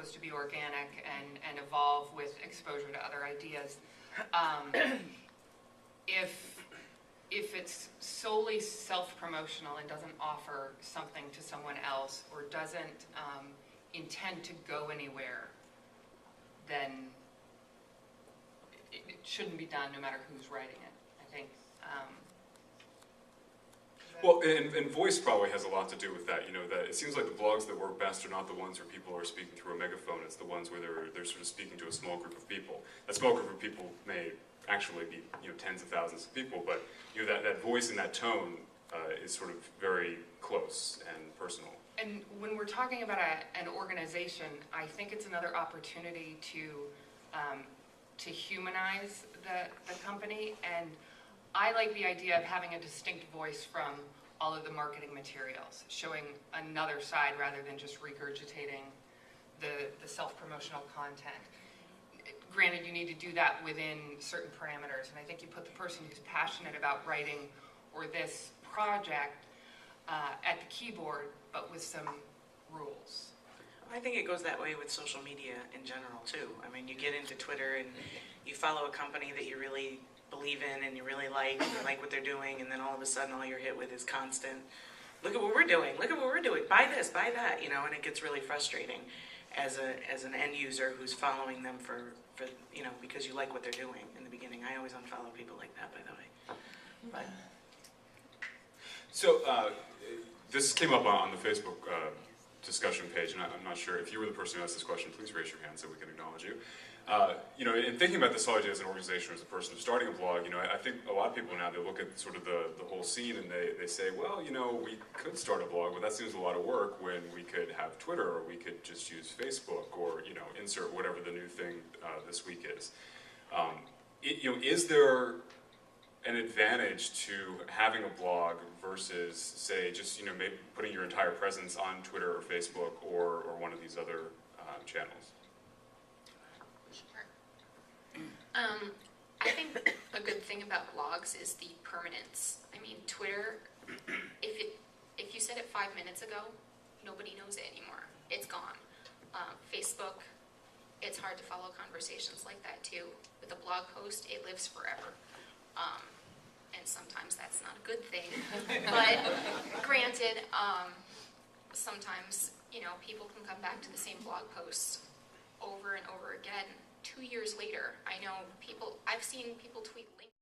supposed to be organic and evolve with exposure to other ideas. If it's solely self-promotional and doesn't offer something to someone else, or doesn't intend to go anywhere, then it shouldn't be done no matter who's writing it, I think. Well, and voice probably has a lot to do with that. You know, that it seems like the blogs that work best are not the ones where people are speaking through a megaphone. It's the ones where they're sort of speaking to a small group of people. That small group of people may actually be, you know, tens of thousands of people, but you know, that voice and that tone is sort of very close and personal. And when we're talking about an organization, I think it's another opportunity to humanize the company, and I like the idea of having a distinct voice from all of the marketing materials, showing another side rather than just regurgitating the self-promotional content. Granted, you need to do that within certain parameters, and I think you put the person who's passionate about writing or this project at the keyboard, but with some rules. I think it goes that way with social media in general too. I mean, you get into Twitter and you follow a company that you really believe in and you really like, and you like what they're doing, and then all of a sudden all you're hit with is constant, look at what we're doing, look at what we're doing, buy this, buy that, you know, and it gets really frustrating as an end user who's following them for you know, because you like what they're doing in the beginning. I always unfollow people like that, by the way. But. So this came up on the Facebook discussion page, and I'm not sure if you were the person who asked this question. Please raise your hand so we can acknowledge you. You know, in thinking about this whole idea as an organization, as a person starting a blog, you know, I think a lot of people now, they look at sort of the whole scene and they say, well, you know, we could start a blog, but that seems a lot of work when we could have Twitter, or we could just use Facebook, or, you know, insert whatever the new thing this week is. You know, is there an advantage to having a blog versus, say, just, you know, maybe putting your entire presence on Twitter or Facebook or one of these other channels? I think a good thing about blogs is the permanence. I mean, Twitter, if you said it 5 minutes ago, nobody knows it anymore. It's gone. Facebook, it's hard to follow conversations like that too. With a blog post, it lives forever. And sometimes that's not a good thing. But granted, sometimes, you know, people can come back to the same blog post over and over again. 2 years later, I know I've seen people tweet links